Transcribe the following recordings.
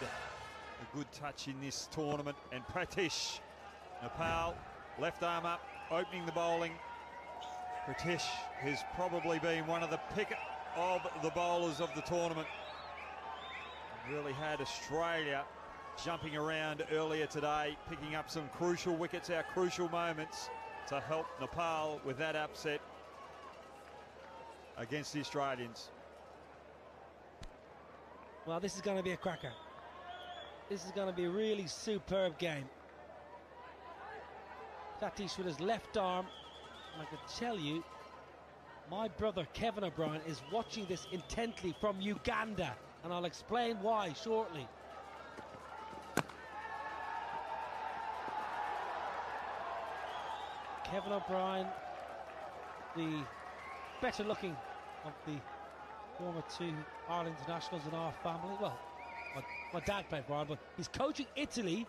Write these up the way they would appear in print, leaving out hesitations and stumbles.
had a good touch in this tournament. And Pratish, Nepal, left arm up, opening the bowling. Pratish has probably been one of the pick of the bowlers of the tournament. Really had Australia jumping around earlier today, picking up some crucial wickets, our crucial moments to help Nepal with that upset against the Australians. Well, this is going to be a cracker. This is going to be a really superb game. Pratish with his left arm. And I can tell you, my brother Kevin O'Brien is watching this intently from Uganda, and I'll explain why shortly. Kevin O'Brien, the better looking of the former two Ireland internationals in our family. Well, my dad played for Ireland, but he's coaching Italy.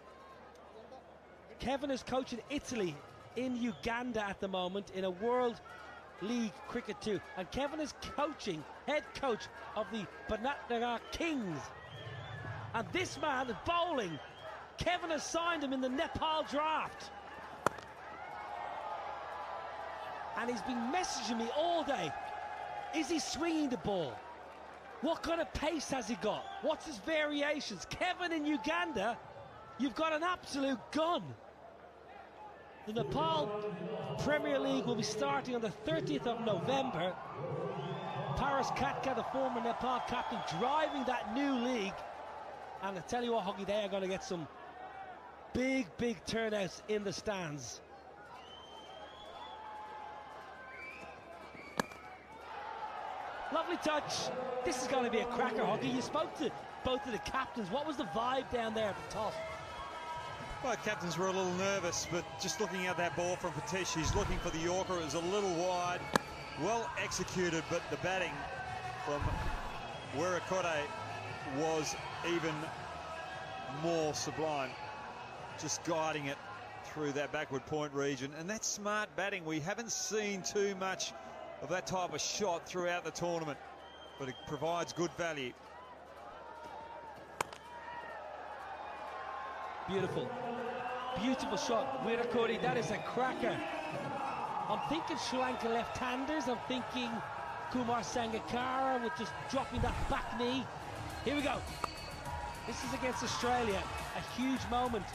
Kevin is coaching Italy in Uganda at the moment in a World League Cricket 2. And Kevin is coaching, head coach of the Banatnagar Kings. And this man is bowling. Kevin has signed him in the Nepal draft. And he's been messaging me all day. Is he swinging the ball? What kind of pace has he got? What's his variations? Kevin in Uganda, you've got an absolute gun. The Nepal Premier League will be starting on the 30th of November. Paras Katka, the former Nepal captain, driving that new league. And I tell you what, Huggy, they are going to get some big turnouts in the stands. Lovely touch. This is going to be a cracker, Huggy. You spoke to both of the captains. What was the vibe down there at the top? Both captains were a little nervous, but just looking at that ball from Pratish, he's looking for the Yorker. It was a little wide, well executed, but the batting from Werakote was even more sublime, just guiding it through that backward point region. And that's smart batting. We haven't seen too much of that type of shot throughout the tournament, but it provides good value. Beautiful shot, Werakote. That is a cracker. I'm thinking Sri Lanka left-handers. I'm thinking Kumar Sangakkara with just dropping that back knee. Here we go. This is against Australia. A huge moment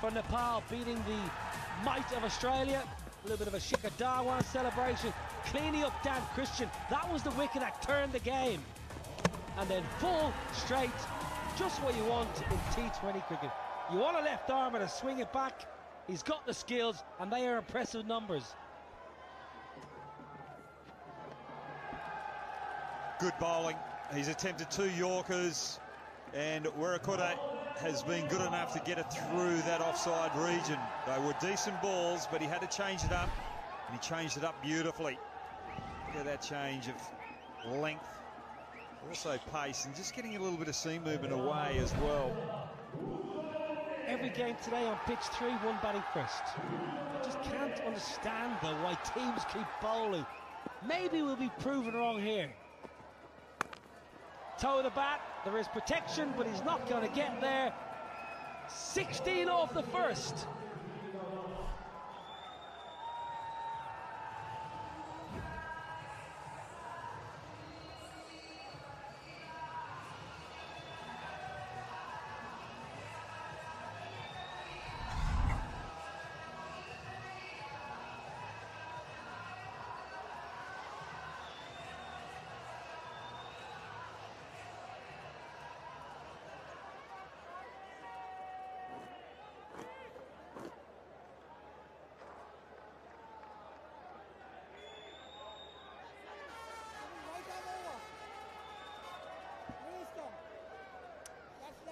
for Nepal, beating the might of Australia. A little bit of a Shikhar Dhawan celebration. Cleaning up Dan Christian. That was the wicket that turned the game. And then full straight. Just what you want in T20 cricket. You want a left armer to swing it back. He's got the skills, and they are impressive numbers. Good bowling. He's attempted 2 Yorkers, and Werakote has been good enough to get it through that offside region. They were decent balls, but he had to change it up, and he changed it up beautifully. Look at that change of length, also pace, and just getting a little bit of seam movement away as well. Every game today on pitch 3, one batting first. I just can't understand though why teams keep bowling. Maybe we'll be proven wrong here. Toe of the bat, there is protection, but he's not going to get there. 16 off the first.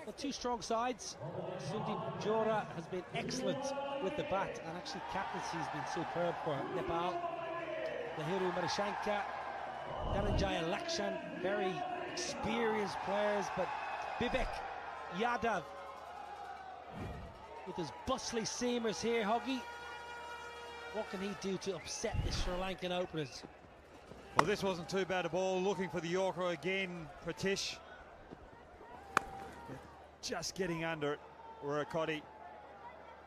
Well, 2 strong sides. Sundeep Jora has been excellent with the bat, and actually captaincy has been superb for Nepal. Nehru Marishanka, Dhananjaya Lakshan, very experienced players, but Bibek Yadav with his bustly seamers here, Hoggy. What can he do to upset the Sri Lankan openers? Well, this wasn't too bad a ball. Looking for the Yorker again, Pratish. just getting under it. Wirakoti,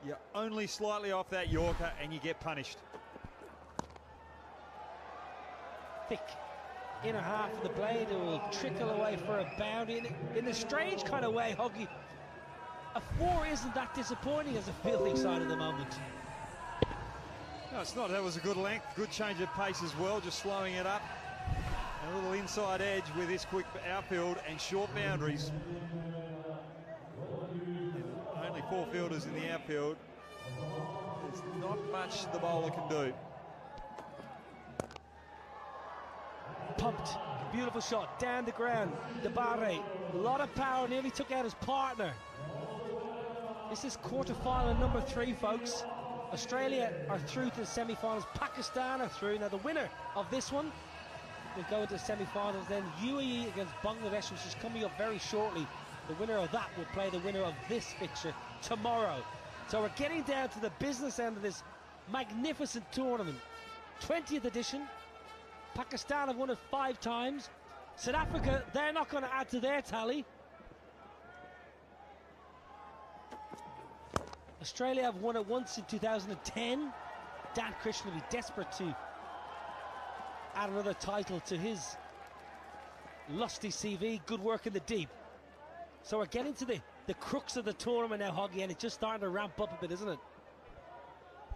you're only slightly off that Yorker and you get punished. Thick inner half of the blade, it will trickle away for a bound in a strange kind of way, Huggy. A 4 isn't that disappointing as a fielding side at the moment. No, it's not. That was a good length, good change of pace as well, just slowing it up. A little inside edge with this quick outfield and short boundaries. And only 4 fielders in the outfield. There's not much the bowler can do. Pumped, beautiful shot, down the ground. Dabare, a lot of power, nearly took out his partner. This is quarter-final number 3, folks. Australia are through to the semi-finals. Pakistan are through. Now the winner of this one will go into the semi-finals. Then UAE against Bangladesh, which is coming up very shortly. The winner of that will play the winner of this fixture tomorrow. So we're getting down to the business end of this magnificent tournament. 20th edition. Pakistan have won it 5 times. South Africa, they're not going to add to their tally. Australia have won it once in 2010. Dan Christian will be desperate to add another title to his lusty CV. Good work in the deep. So we're getting to the crux of the tournament now, Hoggy, and it's just starting to ramp up a bit, isn't it?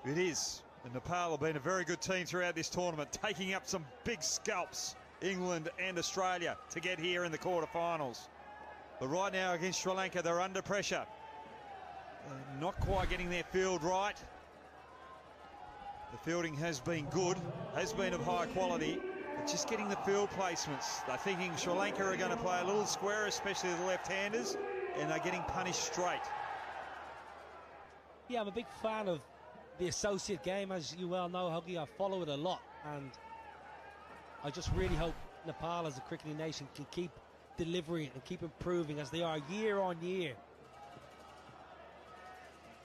It is. And Nepal have been a very good team throughout this tournament, taking up some big scalps, England and Australia, to get here in the quarterfinals. But right now against Sri Lanka, they're under pressure. Not quite getting their field right. The fielding has been good, has been of high quality, but just getting the field placements. They're thinking Sri Lanka are going to play a little square, especially the left-handers, and they're getting punished straight. Yeah, I'm a big fan of the associate game, as you well know, Huggy. I follow it a lot, and I just really hope Nepal as a cricketing nation can keep delivering and keep improving as they are year on year.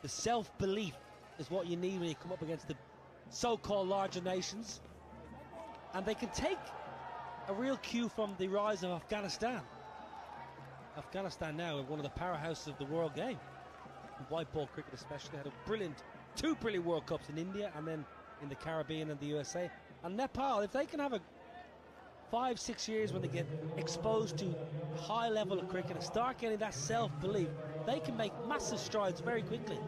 The self-belief is what you need when you come up against the so-called larger nations, and they can take a real cue from the rise of Afghanistan. Afghanistan now are one of the powerhouses of the world game. White ball cricket especially had a 2 brilliant World Cups in India and then in the Caribbean and the USA. And Nepal, if they can have a 5-6 years when they get exposed to a high level of cricket and start getting that self-belief, they can make massive strides very quickly.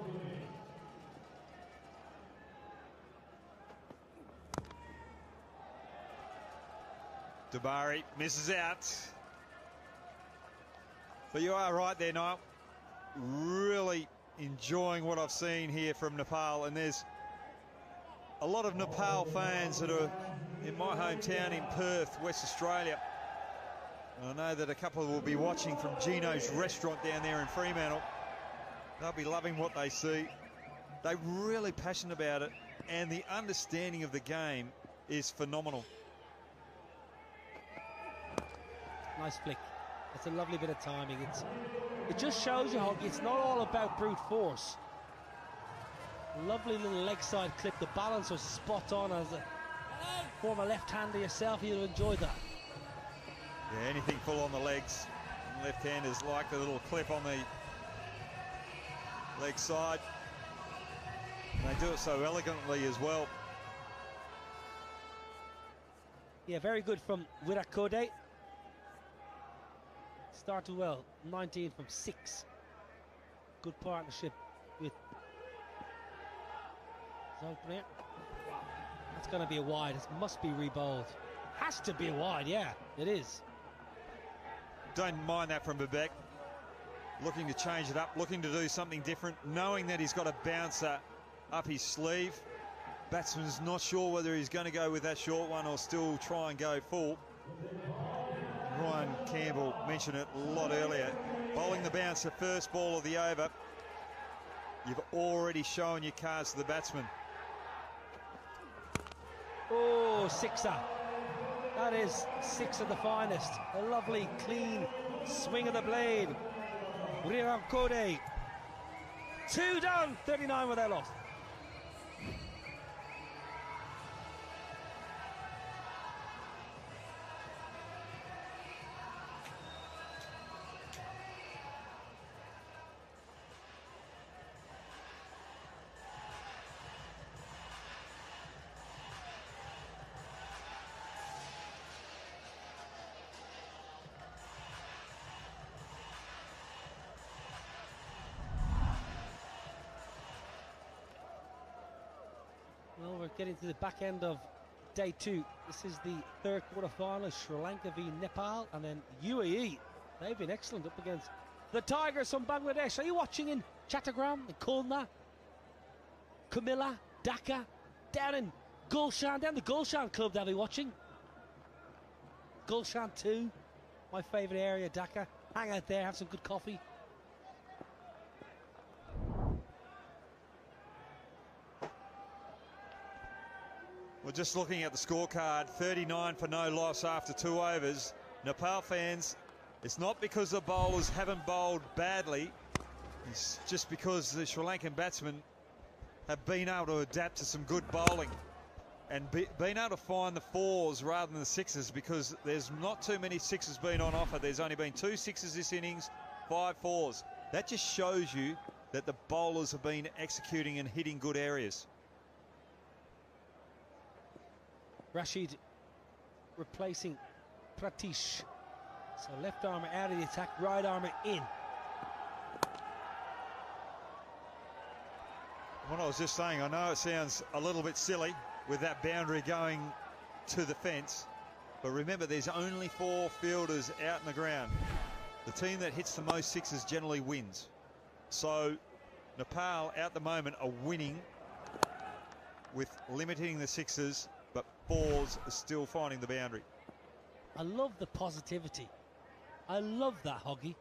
Dabari misses out. But you are right there, Niall. Really enjoying what I've seen here from Nepal, and there's a lot of Nepal fans that are in my hometown in Perth, West Australia. And I know that a couple will be watching from Gino's restaurant down there in Fremantle. They'll be loving what they see. They're really passionate about it, and the understanding of the game is phenomenal. Nice flick. That's a lovely bit of timing. It just shows you, Hoggy, it's not all about brute force. Lovely little leg side clip. The balance was spot on. As a former left-hander yourself, you'll enjoy that. Yeah, anything full on the legs. Left-handers like the little clip on the leg side. And they do it so elegantly as well. Yeah, very good from Wirakode. Started well, 19 from 6. Good partnership with his opener. That's going to be a wide. It must be rebowled. Has to be a wide, yeah, it is. Don't mind that from Babek. Looking to change it up, looking to do something different, knowing that he's got a bouncer up his sleeve. Batsman's not sure whether he's going to go with that short one or still try and go full. Ryan Campbell mentioned it a lot earlier. Bowling the bouncer first ball of the over. You've already shown your cards to the batsman. Oh, sixer. That is 6 of the finest. A lovely, clean swing of the blade. Wirakode. 2 down, 39 without loss. getting to the back end of day 2. This is the third quarter-final. Sri Lanka v Nepal, and then UAE. They've been excellent up against the Tigers from Bangladesh. Are you watching in Chattogram, in Khulna, Kumilla, Dhaka, down in Gulshan, down the Gulshan club they'll be watching. Gulshan 2, my favourite area, Dhaka. Hang out there, have some good coffee. Well, just looking at the scorecard, 39 for no loss after 2 overs. Nepal fans, it's not because the bowlers haven't bowled badly. It's just because the Sri Lankan batsmen have been able to adapt to some good bowling and been able to find the 4s rather than the 6s, because there's not too many 6s been on offer. There's only been 2 6s this innings, 5 4s. That just shows you that the bowlers have been executing and hitting good areas. Rashid replacing Pratish. So left armour out of the attack, right armour in. What I was just saying, I know it sounds a little bit silly with that boundary going to the fence, but remember there's only 4 fielders out in the ground. The team that hits the most 6s generally wins. So Nepal at the moment are winning with limiting the 6s, but 4s are still finding the boundary. I love the positivity. I love that, Hoggy.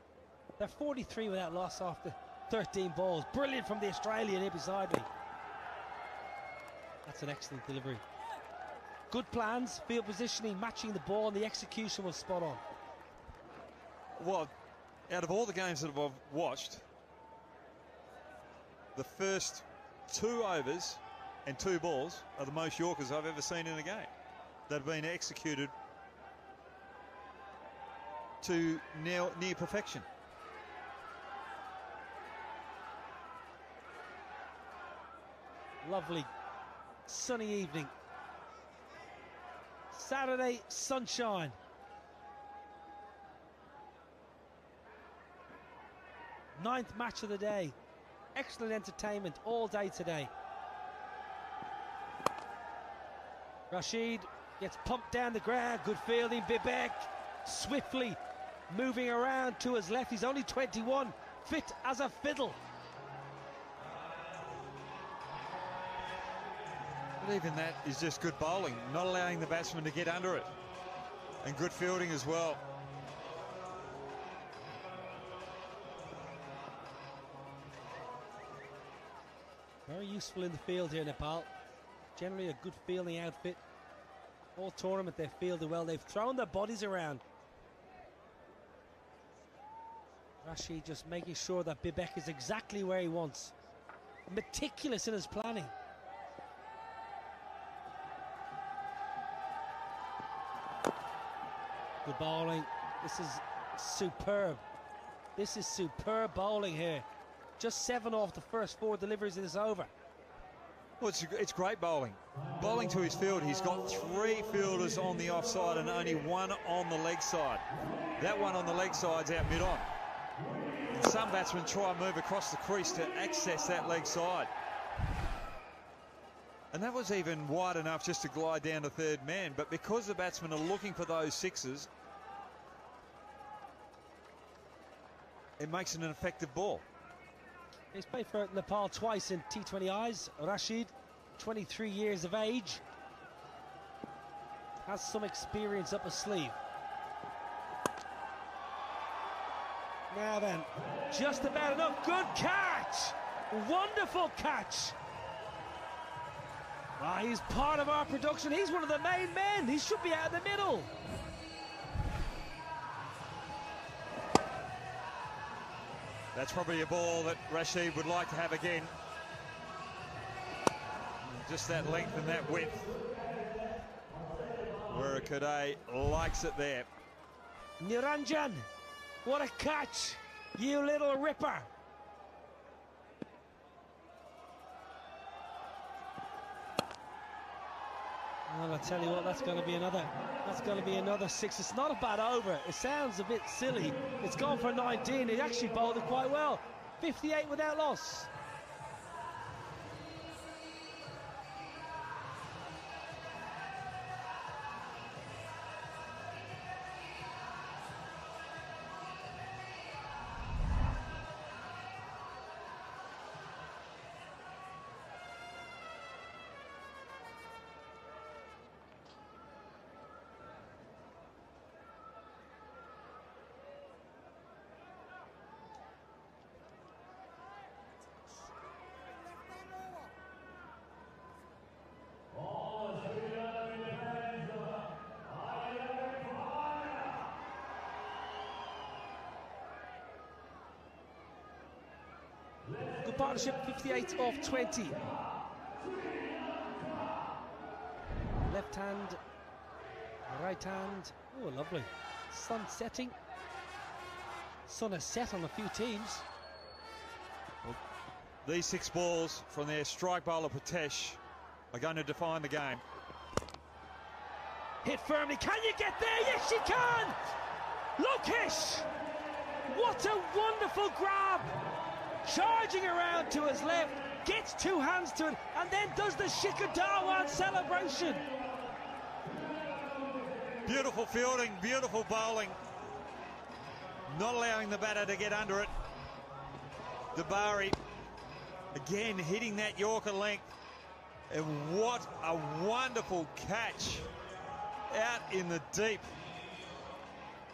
They're 43 without loss after 13 balls. Brilliant from the Australian here beside me. That's an excellent delivery. Good plans, field positioning, matching the ball, and the execution was spot on. Well, out of all the games that I've watched, the first 2 overs and 2 balls are the most Yorkers I've ever seen in a game that have been executed to near perfection. Lovely sunny evening. Saturday sunshine. Ninth match of the day. Excellent entertainment all day today. Rashid gets pumped down the ground. Good fielding. Bibek swiftly moving around to his left. He's only 21, fit as a fiddle. But even that is just good bowling, not allowing the batsman to get under it. And good fielding as well. Very useful in the field here, Nepal. Generally a good fielding outfit. All tournament they've fielded well. They've thrown their bodies around. Rashid just making sure that Bibek is exactly where he wants. Meticulous in his planning. Good bowling. This is superb. This is superb bowling here. Just 7 off the first 4 deliveries in this over. Well, it's great bowling. Bowling to his field. He's got 3 fielders on the offside and only 1 on the leg side. That one on the leg side's out mid-on. Some batsmen try and move across the crease to access that leg side. And that was even wide enough just to glide down to third man. But because the batsmen are looking for those 6s, it makes it an effective ball. He's played for Nepal twice in T20Is. Rashid, 23 years of age, has some experience up his sleeve. Now then, just about enough. Good catch! Wonderful catch! Ah, he's part of our production. He's one of the main men. He should be out in the middle. That's probably a ball that Rashid would like to have again. Just that length and that width. Wurakade likes it there. Niranjan, what a catch, you little ripper. Well, I tell you what, that's going to be another 6. It's not a bad over. It sounds a bit silly. It's gone for 19. He actually bowled it quite well. 58 without loss. partnership, 58 off 20. Left hand, right hand. Oh, lovely. Sun setting. Sun has set on a few teams. Well, these 6 balls from their strike bowler Patesh are going to define the game. Hit firmly. Can you get there? Yes, she can! Lokesh! What a wonderful grab! Charging around to his left, gets 2 hands to it, and then does the Shikhar Dhawan celebration. Beautiful fielding, beautiful bowling. Not allowing the batter to get under it. Dabari again hitting that Yorker length. And what a wonderful catch out in the deep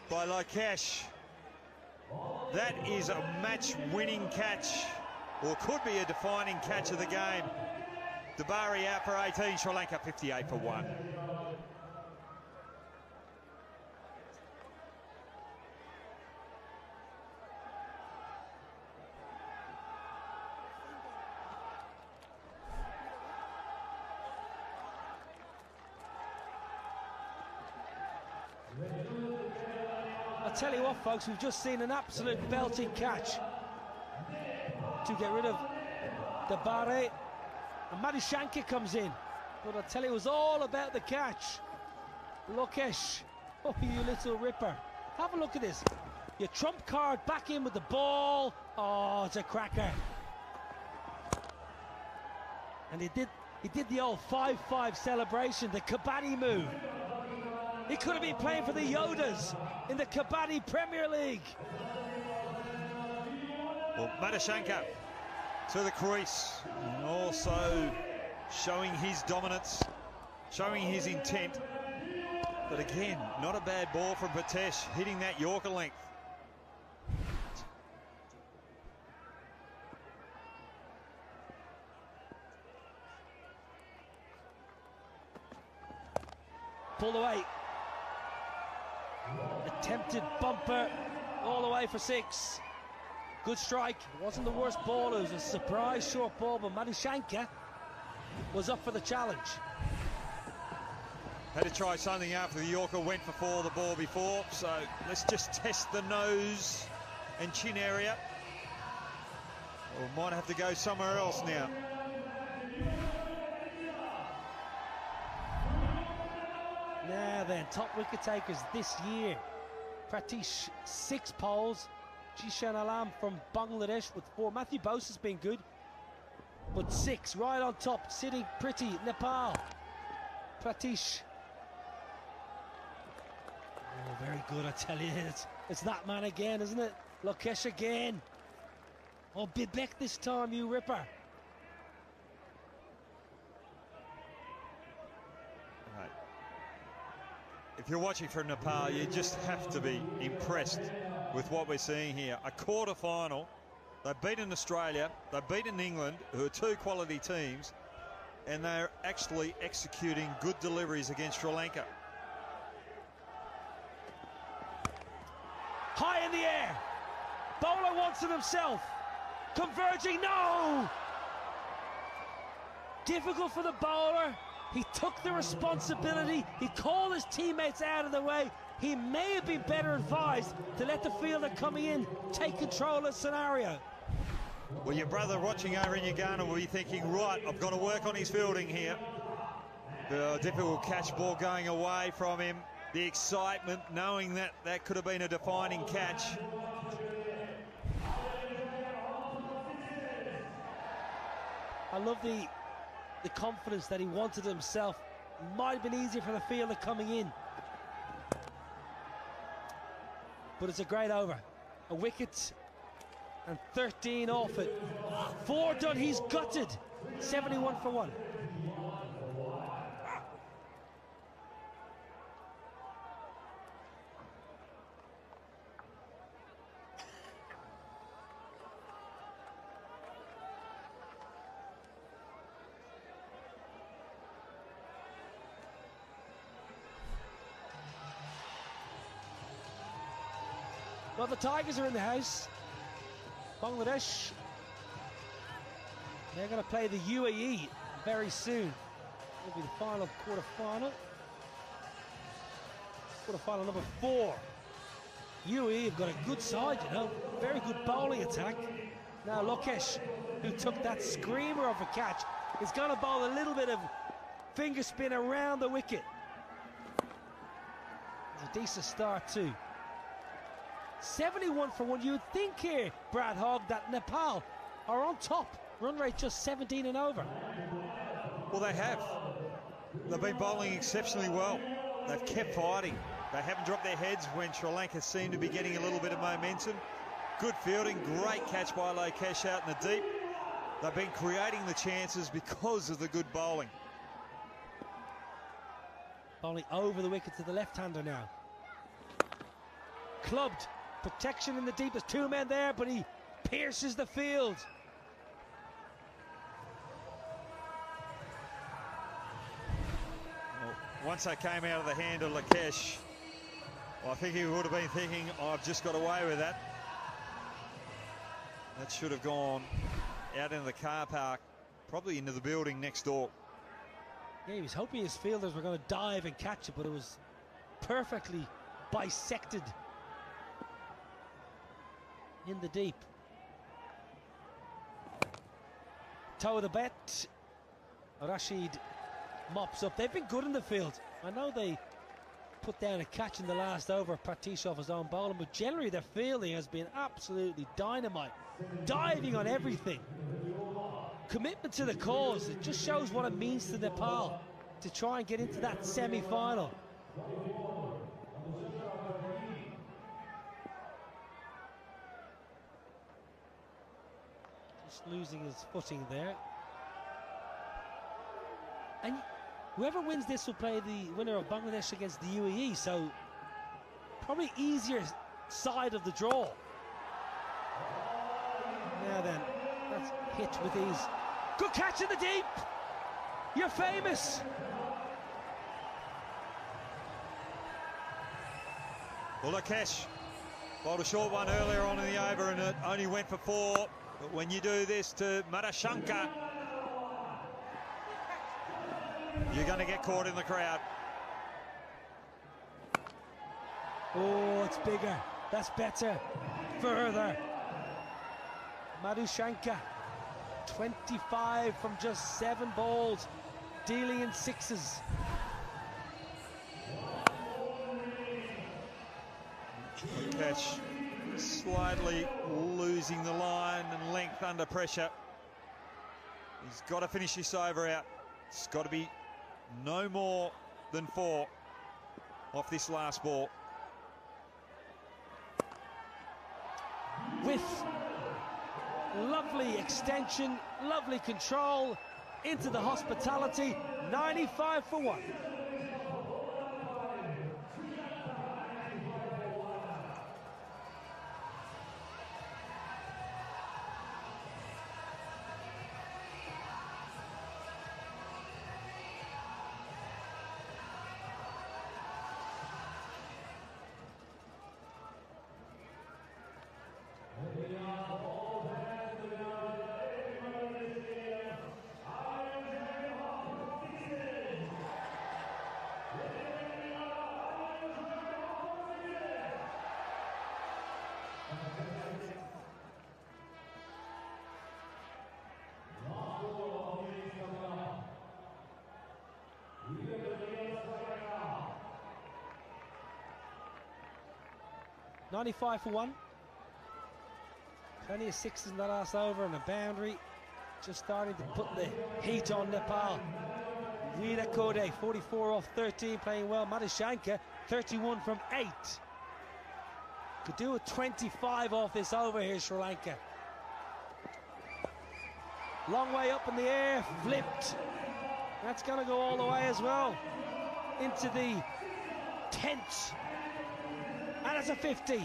by Lokesh. That is a match-winning catch, or could be a defining catch of the game. Dabari out for 18, Sri Lanka 58 for 1. I'll tell you what, folks, we've just seen an absolute belting catch to get rid of Dabari, and Madhushanka comes in. But I'll tell you, it was all about the catch. Lokesh, oh, you little ripper. Have a look at this. Your trump card back in with the ball. Oh, it's a cracker. And he did the old 5-5 celebration, the Kabaddi move. He could have been playing for the Yodas in the Kabaddi Premier League. Well, Madhushanka to the crease, and also showing his dominance, showing his intent. But again, not a bad ball from Patesh, hitting that Yorker length. Pulled away. Attempted bumper all the way for 6. Good strike. It wasn't the worst ball. It was a surprise short ball, but Madhushanka was up for the challenge. Had to try something after the Yorker went for 4 the ball before, so let's just test the nose and chin area. Or might have to go somewhere else now. Now then, top wicket takers this year. Pratish 6 poles. Jishan Alam from Bangladesh with 4. Matthew Bose has been good, but 6 right on top, sitting pretty. Nepal. Pratish. Oh, very good, I tell you. It's that man again, isn't it? Lokesh again. Oh, Bibek this time, you ripper. If you're watching from Nepal, you just have to be impressed with what we're seeing here. A quarter-final. They've beaten Australia, they've beaten England, who are 2 quality teams, and they're actually executing good deliveries against Sri Lanka. High in the air. Bowler wants it himself. Converging, no! Difficult for the bowler. He took the responsibility. He called his teammates out of the way. He may have been better advised to let the fielder coming in take control of the scenario. Well, your brother watching over in Uganda will be thinking, right, I've got to work on his fielding here. The difficult catch ball going away from him. The excitement, knowing that that could have been a defining catch. I love the confidence that he wanted himself. Might have been easier for the fielder coming in. But it's a great over. A wicket and 13 off it. 4 done, he's gutted. 71 for 1. Well, the Tigers are in the house. Bangladesh They're going to play the UAE very soon. It'll be the final quarter-final. Quarter-final number 4. UAE have got a good side, you know. Very good bowling attack. Now Lokesh, who took that screamer of a catch, is going to bowl a little bit of finger spin around the wicket. It's a decent start too. 71 for 1. You would think here, Brad Hogg, that Nepal are on top. Run rate just 17 and over. Well, they have. They've been bowling exceptionally well. They've kept fighting. They haven't dropped their heads when Sri Lanka seemed to be getting a little bit of momentum. Good fielding, great catch by Lokesh out in the deep. They've been creating the chances because of the good bowling. Bowling over the wicket to the left-hander now. Clubbed. Protection in the deep. There's 2 men there, but he pierces the field. Well, once that came out of the hand of Lokesh, I think he would have been thinking, I've just got away with that. That should have gone out into the car park, probably into the building next door. Yeah, he was hoping his fielders were going to dive and catch it, but it was perfectly bisected in the deep. Toe of the bet. Rashid mops up. They've been good in the field. I know they put down a catch in the last over, Partish off his own bowling, but generally their fielding has been absolutely dynamite. Diving on everything. Commitment to the cause. It just shows what it means to Nepal to try and get into that semi-final. Just losing his footing there. And whoever wins this will play the winner of Bangladesh against the UAE, so probably easier side of the draw. Now then, that's hit with ease. Good catch in the deep. You're famous. Well, Lokesh bowled a short one earlier on in the over and it only went for 4. But when you do this to Madashankar, you're going to get caught in the crowd. Oh, it's bigger. That's better. Further. Madushankar, 25 from just 7 balls, dealing in 6s. Lokesh slightly losing the line and length under pressure. He's got to finish this over out. It's got to be no more than 4 off this last ball. With lovely extension, lovely control into the hospitality. 95 for 1. .95 for 1. Plenty of 6s in the last over and a boundary. Just starting to put the heat on Nepal. Vida Kode, 44 off 13, playing well. Madushankar, 31 from 8. Could do a 25 off this over here, Sri Lanka. Long way up in the air, flipped. That's going to go all the way as well. Into the tent. And it's a 50.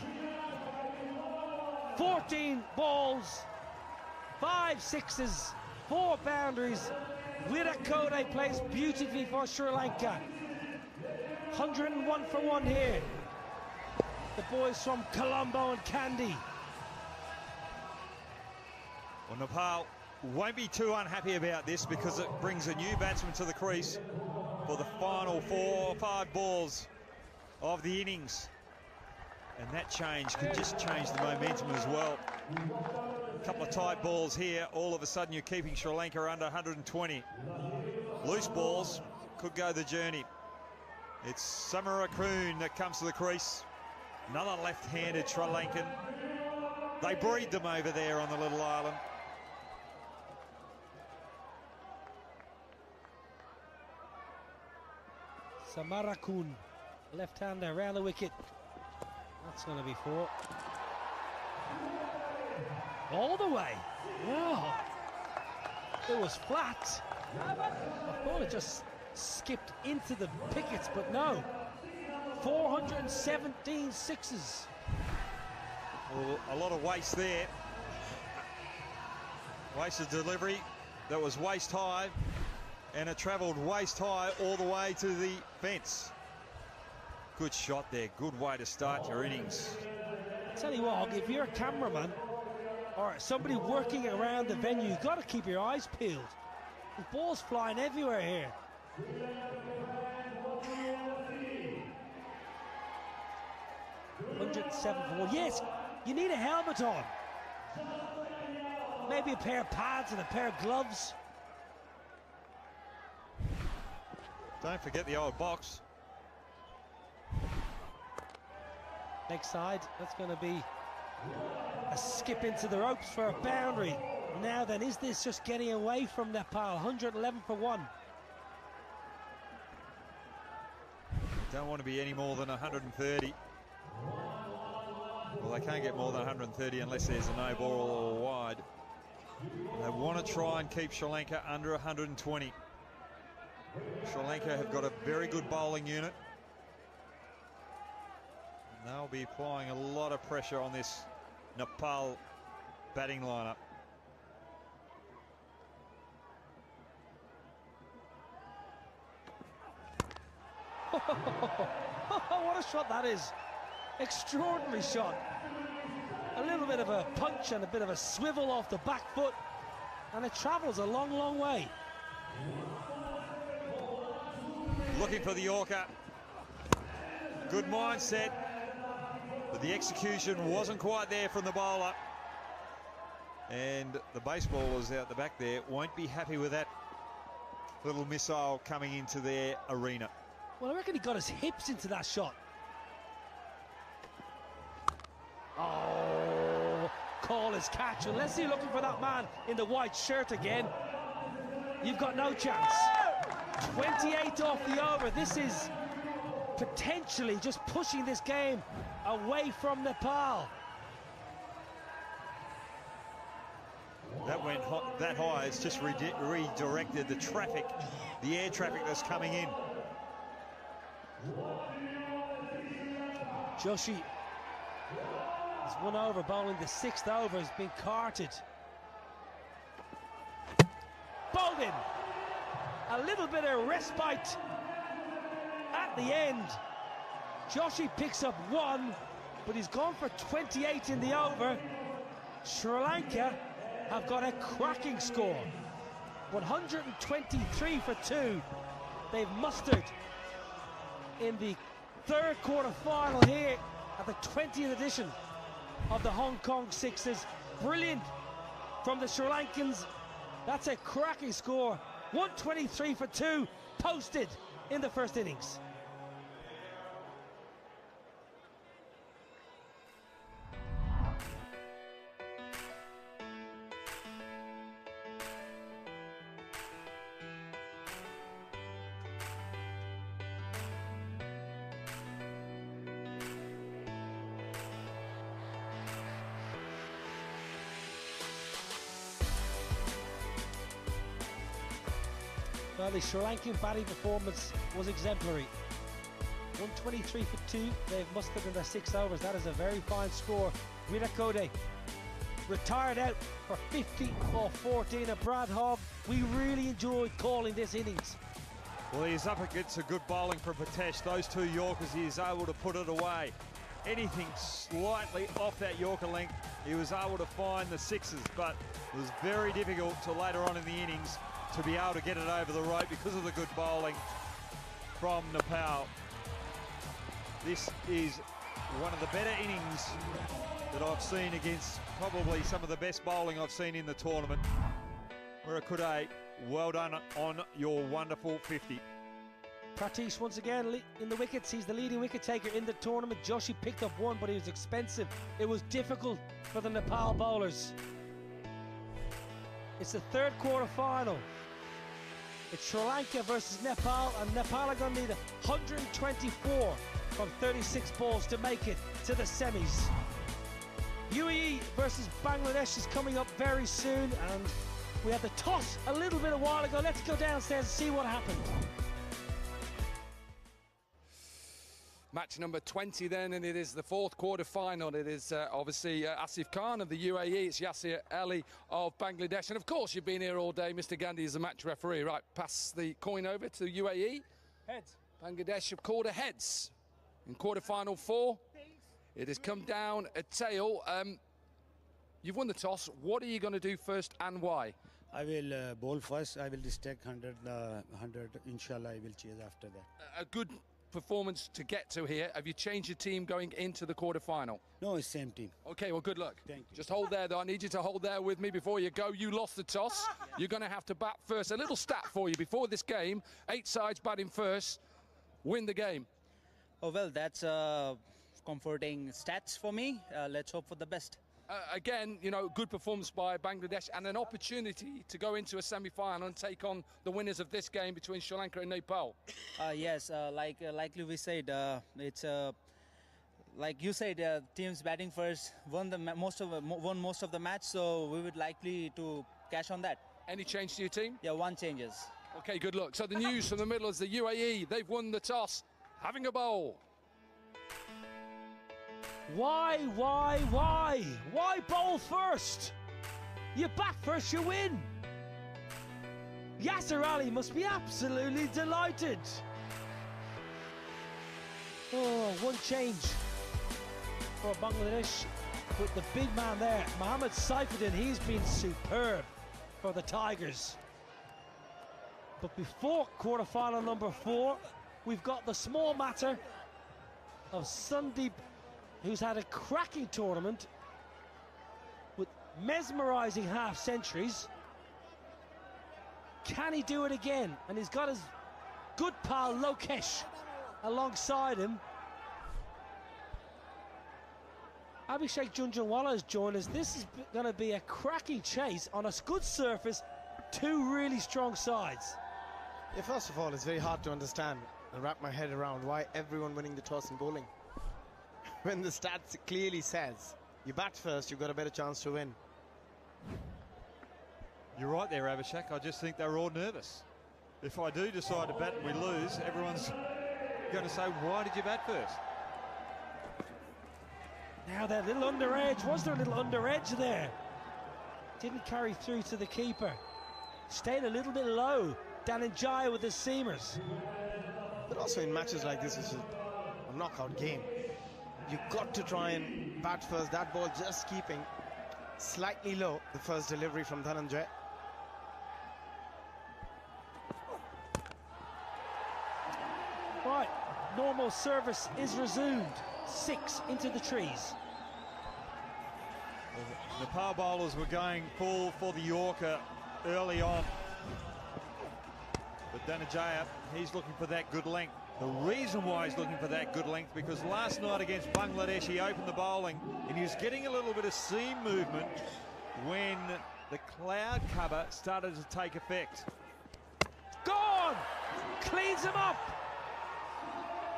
14 balls, 5 6s, 4 boundaries. Virat Kohli plays beautifully for Sri Lanka. 101 for 1 here. The boys from Colombo and Kandy. Well, Nepal won't be too unhappy about this because it brings a new batsman to the crease for the final 4 or 5 balls of the innings. And that change can just change the momentum as well. A couple of tight balls here, all of a sudden you're keeping Sri Lanka under 120. Loose balls could go the journey. It's Samarakun that comes to the crease. Another left-handed Sri Lankan. They breed them over there on the little island. Samarakun, left-hander around the wicket. That's going to be 4. All the way. Wow. It was flat. I thought it just skipped into the pickets, but no. 417 sixes. Well, a lot of waste there. Wasted delivery that was waist high, and it travelled waist high all the way to the fence. Good shot there. Good way to start your innings. Tell you what, if you're a cameraman or somebody working around the venue, you've got to keep your eyes peeled. The ball's flying everywhere here. $107 Yes, you need a helmet on. Maybe a pair of pads and a pair of gloves. Don't forget the old box. Next side, that's going to be a skip into the ropes for a boundary. Now then, is this just getting away from Nepal? 111 for 1. Don't want to be any more than 130. Well, they can't get more than 130 unless there's a no ball or wide. They want to try and keep Sri Lanka under 120. Sri Lanka have got a very good bowling unit. And they'll be applying a lot of pressure on this Nepal batting lineup. What a shot that is. Extraordinary shot. A little bit of a punch and a bit of a swivel off the back foot, and it travels a long, long way. Looking for the Yorker. Good mindset, but the execution wasn't quite there from the bowler. And the baseballers out the back there won't be happy with that little missile coming into their arena. Well, I reckon he got his hips into that shot. Oh, call his catch. Unless you're looking for that man in the white shirt again, you've got no chance. 28 off the over. This is potentially just pushing this game away from Nepal. That went that high. It's just redirected the traffic, the air traffic that's coming in. Joshi is 1 over, bowling the 6th over, has been carted. Bowled in. A little bit of respite at the end. Joshi picks up 1, but he's gone for 28 in the over. Sri Lanka have got a cracking score. 123 for 2. They've mustered in the 3rd quarter final here at the 20th edition of the Hong Kong Sixers. Brilliant from the Sri Lankans. That's a cracking score. 123 for 2 posted in the first innings. Well, the Sri Lankan batting performance was exemplary. 123 for 2, they've mustered in their 6 overs. That is a very fine score. Virakode retired out for 50 off 14. And Brad Hogg, we really enjoyed calling this innings. Well, he's up against a good bowling from Patesh. Those 2 Yorkers, he is able to put it away. anything slightly off that Yorker length, he was able to find the sixes, but it was very difficult to later on in the innings to be able to get it over the rope because of the good bowling from Nepal. This is one of the better innings that I've seen against probably some of the best bowling I've seen in the tournament. Werakute, well done on your wonderful 50. Pratish once again in the wickets. He's the leading wicket taker in the tournament. Joshi picked up one, but he was expensive. It was difficult for the Nepal bowlers. It's the third quarter final. It's Sri Lanka versus Nepal, and Nepal are going to need 124 from 36 balls to make it to the semis. UAE versus Bangladesh is coming up very soon, and we had the toss a little bit a while ago. Let's go downstairs and see what happened. Match number 20 then, and it is the fourth quarter final. It is obviously Asif Khan of the UAE, it's Yasir Ali of Bangladesh, and of course you've been here all day. Mr. Gandhi is the match referee. Right, pass the coin over to UAE. Heads. Bangladesh have called a heads in quarter final 4. It has come down a tail. You've won the toss. What are you going to do first and why? I will bowl first. I will just take 100, inshallah I will chase after that. A good performance to get to here. Have you changed your team going into the quarter final? No, it's same team. Okay, well, good luck. Thank you. Just hold there, though. I need you to hold there with me before you go. You lost the toss. You're going to have to bat first. A little stat for you before this game. 8 sides batting first. Win the game. Oh, well, that's comforting stats for me. Let's hope for the best. Again, you know, good performance by Bangladesh and an opportunity to go into a semi-final and take on the winners of this game between Sri Lanka and Nepal. Yes, like we said, it's like you said, teams batting first won most of the match, so we would likely to cash on that. Any change to your team? Yeah, one changes. Okay, good luck. So the news from the middle is the UAE. They've won the toss, having a bowl. Why? Why bowl first? You bat first, you win. Yasir Ali must be absolutely delighted. Oh, one change for Bangladesh with the big man there, Mohammad Saifuddin. He's been superb for the Tigers. But before quarter-final number 4, we've got the small matter of Sandeep, who's had a cracking tournament with mesmerising half-centuries. Can he do it again? And he's got his good pal Lokesh alongside him. Abhishek Junjunwala has joined us. This is going to be a cracking chase on a good surface. 2 really strong sides. Yeah, first of all, it's very hard to understand and wrap my head around why everyone winning the toss in bowling. When the stats clearly says you bat first, you've got a better chance to win. You're right there, Abhishek. I just think they're all nervous. If I do decide to bat and we lose, everyone's going to say, why did you bat first? Now that little under edge, was there a little under edge there? Didn't carry through to the keeper. Stayed a little bit low. Dhananjaya with the seamers. But also in matches like this, it's a knockout game. You've got to try and bat first. That ball just keeping slightly low. The first delivery from Dhananjaya. Right, normal service is resumed. 6 into the trees. Nepal bowlers were going full for the Yorker early on. But Dhananjaya, he's looking for that good length. The reason why he's looking for that good length, because last night against Bangladesh, he opened the bowling and he was getting a little bit of seam movement when the cloud cover started to take effect. Gone! Cleans him up!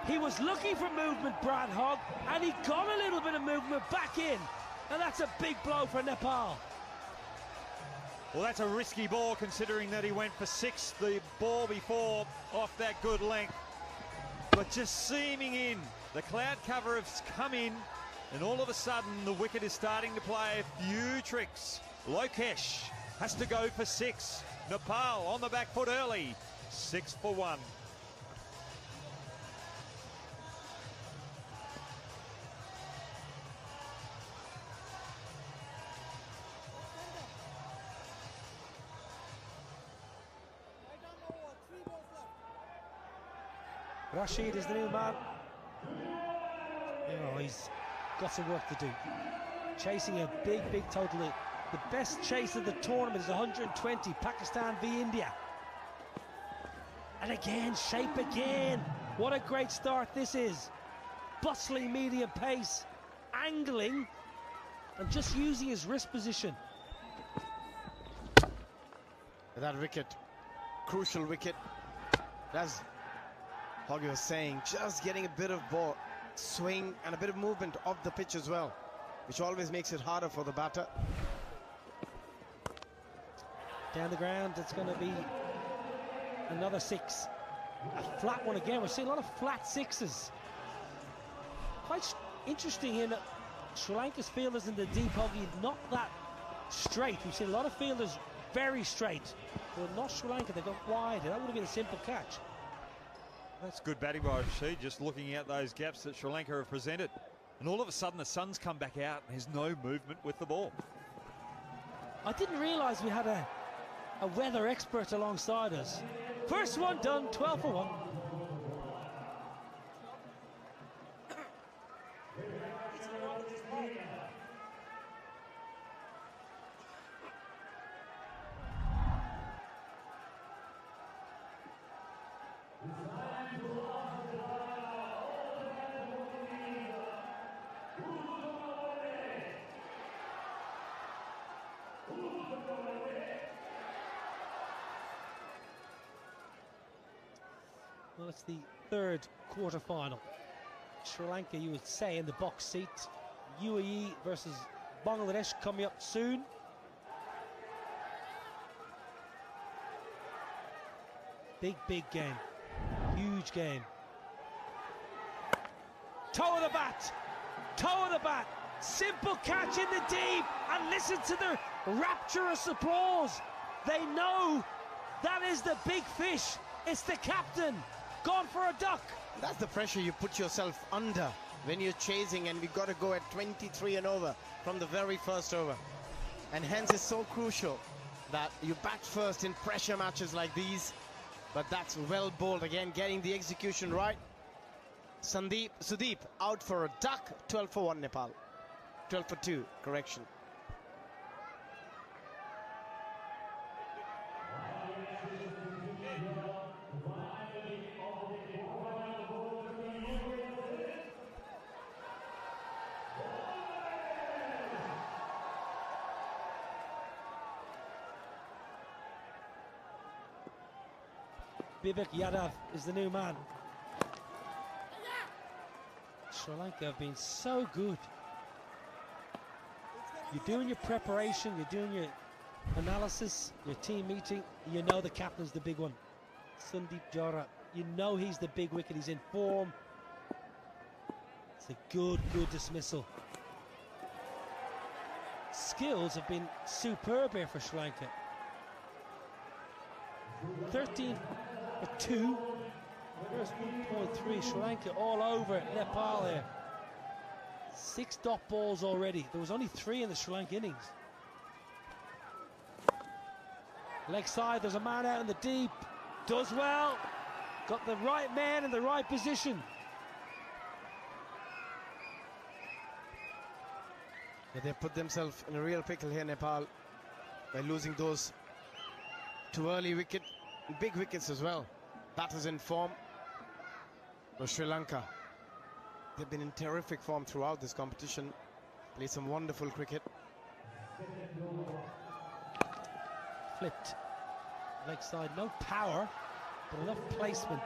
He was looking for movement, Brad Hogg, and he got a little bit of movement back in. And that's a big blow for Nepal. Well, that's a risky ball considering that he went for 6 the ball before off that good length. But just seaming in, the cloud cover has come in, and all of a sudden the wicket is starting to play a few tricks. Lokesh has to go for 6. Nepal on the back foot early, 6 for 1. Rashid is the new man. Oh, he's got some work to do. Chasing a big total. The best chase of the tournament is 120. Pakistan v India. And again, shape again. What a great start this is. Bustling medium pace, angling, and just using his wrist position. That wicket, crucial wicket. As Hoggy was saying, just getting a bit of ball swing and a bit of movement of the pitch as well, which always makes it harder for the batter. Down the ground, it's going to be another 6. A flat one again. We're seeing a lot of flat 6s. Quite interesting in Sri Lanka's fielders in the deep, Hoggy, not that straight. We've seen a lot of fielders very straight. But not Sri Lanka, they got wide. That would have been a simple catch. That's good batting by Rashid, just looking at those gaps that Sri Lanka have presented. And all of a sudden the sun's come back out and there's no movement with the ball. I didn't realise we had a weather expert alongside us. First one done, 12 for 1. Well, it's the third quarter-final. Sri Lanka, you would say, in the box seat. UAE versus Bangladesh coming up soon. Big game. Huge game. Toe of the bat. Toe of the bat. Simple catch in the deep. And listen to the rapturous applause. They know that is the big fish. It's the captain. Gone for a duck. That's the pressure you put yourself under when you're chasing, and we've got to go at 23 and over from the very first over. And hence it's so crucial that you bat first in pressure matches like these. But that's well bowled again, getting the execution right. Sudeep out for a duck. 12 for 1 Nepal. 12 for 2, correction. Bibek Yadav is the new man. Sri Lanka have been so good. You're doing your preparation, you're doing your analysis, your team meeting, you know the captain's the big one. Sandeep Jara, you know he's the big wicket, he's in form. It's a good dismissal. Skills have been superb here for Sri Lanka. 13 for 2. There's 1.3. Sri Lanka all over Nepal here. 6 dot balls already. There was only 3 in the Sri Lanka innings. Leg side, there's a man out in the deep. Does well. Got the right man in the right position. But they put themselves in a real pickle here, Nepal, by losing those 2 early big wickets as well. Batters in form for Sri Lanka. They've been in terrific form throughout this competition. Played some wonderful cricket. Flipped. Leg side, no power, but enough placement.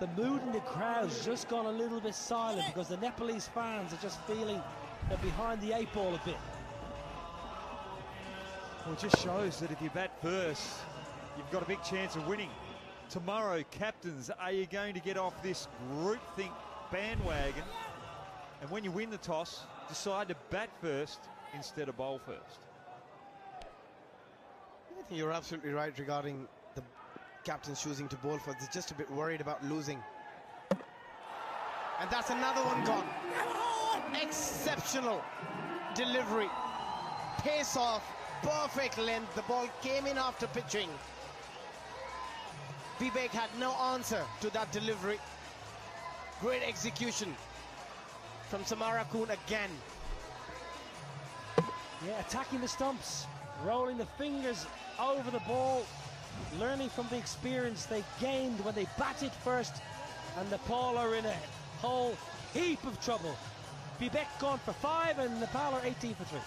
The mood in the crowd's just gone a little bit silent because the Nepalese fans are just feeling they're behind the 8 ball a bit. Well, it just shows that if you bat first, you've got a big chance of winning. Tomorrow, captains, are you going to get off this groupthink bandwagon? And when you win the toss, decide to bat first instead of bowl first? I think you're absolutely right regarding the captains choosing to bowl first. They're just a bit worried about losing. And that's another one gone. Exceptional delivery. Pace off, perfect length. The ball came in after pitching. Vivek had no answer to that delivery. Great execution from Samara Kun again. Yeah, attacking the stumps, rolling the fingers over the ball, learning from the experience they gained when they batted first, and Nepal are in a whole heap of trouble. Vivek gone for 5 and Nepal are 18 for 3.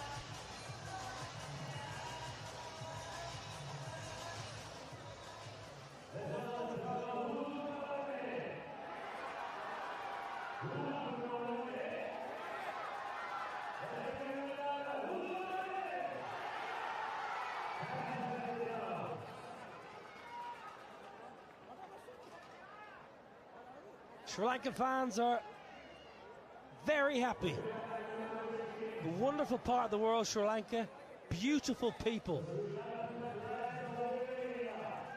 Sri Lankan fans are very happy. A wonderful part of the world, Sri Lanka. Beautiful people.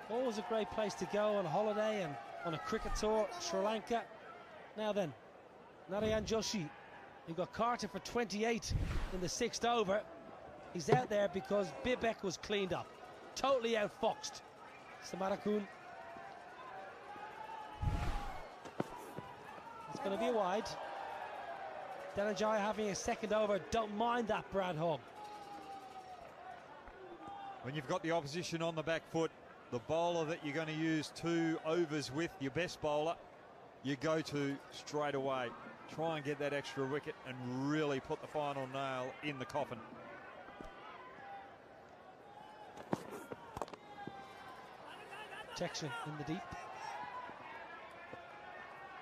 Always a great place to go on a holiday and on a cricket tour, Sri Lanka. Now then, Narayan Joshi, who got Carter for 28 in the 6th over. He's out there because Vivek was cleaned up. Totally outfoxed. Samarakun. It's going to be a wide. Dhananjaya having a 2nd over. Don't mind that, Brad Hogg. When you've got the opposition on the back foot, the bowler that you're going to use 2 overs with, your best bowler, you go to straight away. Try and get that extra wicket and really put the final nail in the coffin. Protection in the deep.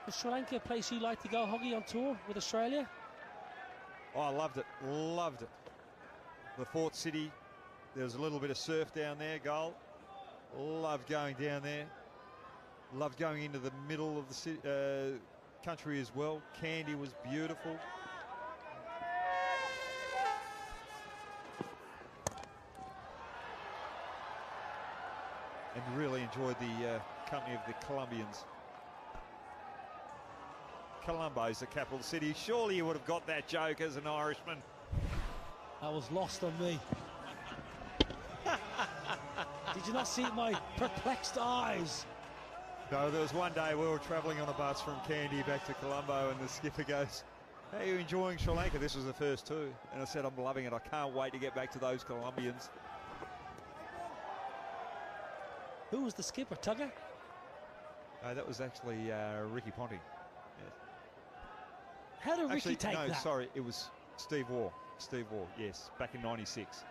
Is Sri Lanka a place you like to go, Hoggy, on tour with Australia? Oh, I loved it. Loved it. The Fort City, there was a little bit of surf down there, goal. Loved going down there. Loved going into the middle of the city, country as well. Kandy was beautiful. And really enjoyed the company of the Colombians. Colombo's the capital city. Surely you would have got that joke as an Irishman. That was lost on me. Did you not see my perplexed eyes? No, there was one day we were travelling on a bus from Kandy back to Colombo and the skipper goes, "How are you enjoying Sri Lanka?" This was the first 2. And I said, "I'm loving it. I can't wait to get back to those Colombians." Who was the skipper, Tugger? That was actually Ricky Ponting. Yes. How did Ricky take no, that? sorry, it was Steve Waugh. Steve Waugh, yes, back in '96.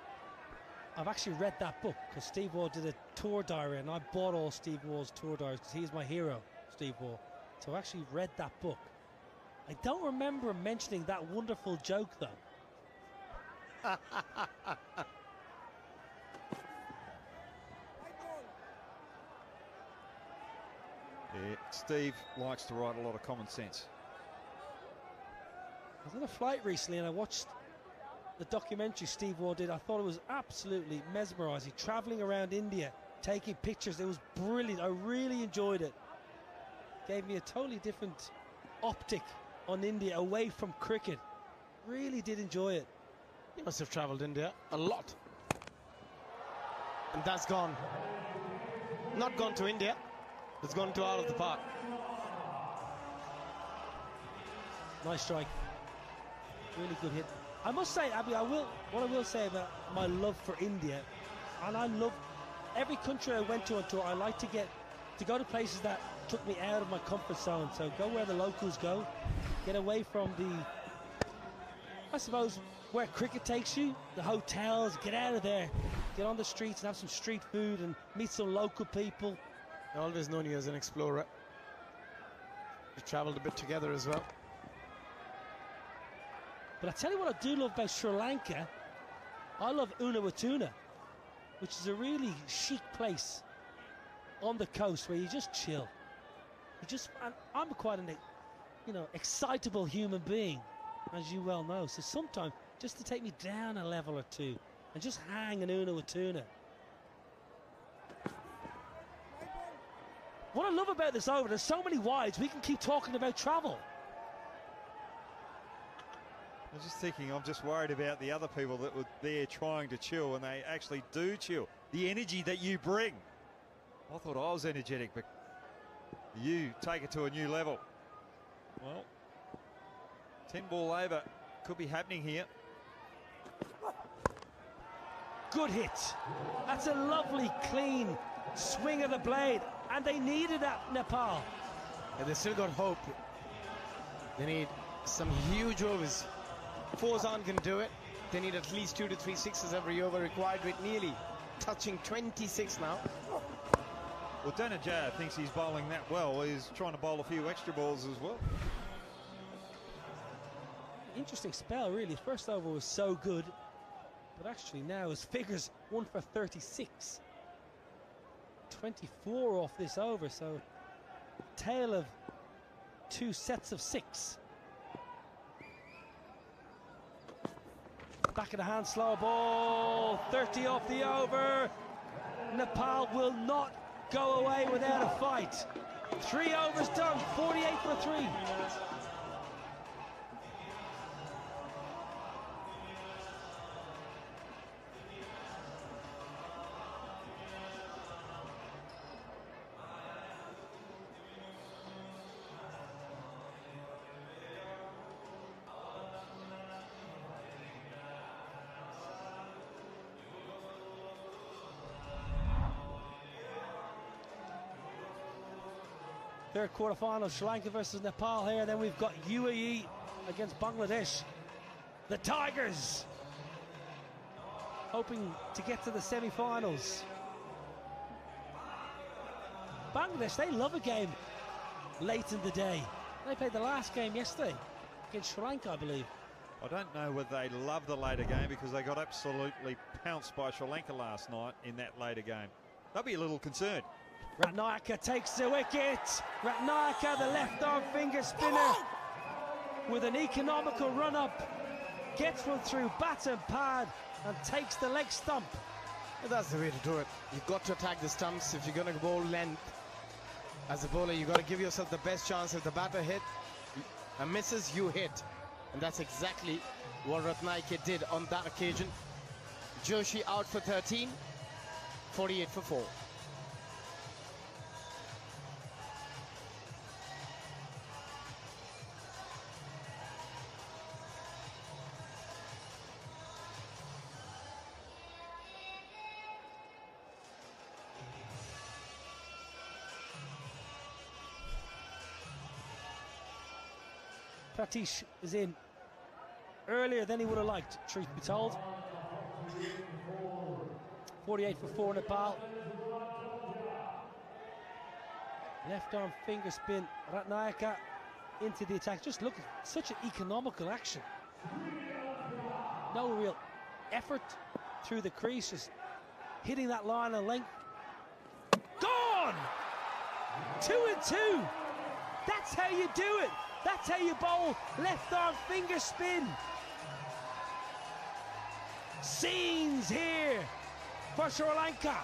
I've actually read that book because Steve Waugh did a tour diary and I bought all Steve Waugh's tour diaries because he's my hero, Steve Waugh. So I actually read that book. I don't remember him mentioning that wonderful joke though. Yeah, Steve likes to write a lot of common sense. I was on a flight recently and I watched the documentary Steve Waugh did. I thought it was absolutely mesmerising. Travelling around India, taking pictures. It was brilliant. I really enjoyed it. Gave me a totally different optic on India away from cricket. Really did enjoy it. He must have travelled India a lot. And that's gone. Not gone to India. It's gone to out of the park. Nice strike. Really good hit. I must say, Abby, what I will say about my love for India, and I love every country I went to on tour. I like to go to places that took me out of my comfort zone. So go where the locals go, get away from I suppose, where cricket takes you, the hotels. Get out of there, get on the streets and have some street food and meet some local people. I always known you as an explorer. We travelled a bit together as well. But I tell you what I do love about Sri Lanka. I love Unawatuna, which is a really chic place on the coast where you just chill. I'm quite an, excitable human being, as you well know. So sometimes just to take me down a level or 2 and just hang in Unawatuna. What I love about this over, there's so many wides, we can keep talking about travel. I'm just thinking, I'm just worried about the other people that were there trying to chill and they actually do chill. The energy that you bring. I thought I was energetic, but you take it to a new level. Well, 10-ball over could be happening here. Good hit. That's a lovely, clean swing of the blade. And they needed that, Nepal. And they still got hope. They need some huge overs. 4s aren't going to do it. They need at least 2 to 3 sixes every over required, with nearly touching 26 now. Well, Danajaya thinks he's bowling that well. He's trying to bowl a few extra balls as well. Interesting spell, really. First over was so good, but actually now his figures 1 for 36. 24 off this over, so tail of 2 sets of 6. Back of the hand, slow ball, 30 off the over. Nepal will not go away without a fight. 3 overs done, 48 for 3. Third quarterfinal, Sri Lanka versus Nepal here. Then we've got UAE against Bangladesh. The Tigers hoping to get to the semi-finals. Bangladesh, they love a game late in the day. They played the last game yesterday against Sri Lanka, I believe. I don't know whether they love the later game because they got absolutely pounced by Sri Lanka last night in that later game. They'll be a little concerned. Ratnayaka takes the wicket. Ratnayaka, the left arm finger spinner, with an economical run up, gets one through bat and pad and takes the leg stump. And that's the way to do it. You've got to attack the stumps. If you're going to bowl length, as a bowler, you've got to give yourself the best chance. If the batter hit and misses, you hit. And that's exactly what Ratnayaka did on that occasion. Joshi out for 13, 48 for 4. Pratish is in earlier than he would have liked, truth be told. 48 for 4 Nepal. Left arm finger spin, Ratnayaka into the attack. Just look at such an economical action. No real effort through the crease, just hitting that line of length. Gone! 2 and 2. That's how you do it. That's how you bowl left arm finger spin. Scenes here for Sri Lanka.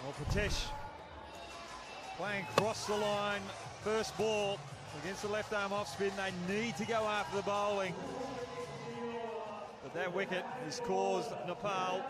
Well, Pratish playing across the line, first ball against the left arm off spin. They need to go after the bowling. But that wicket has caused Nepal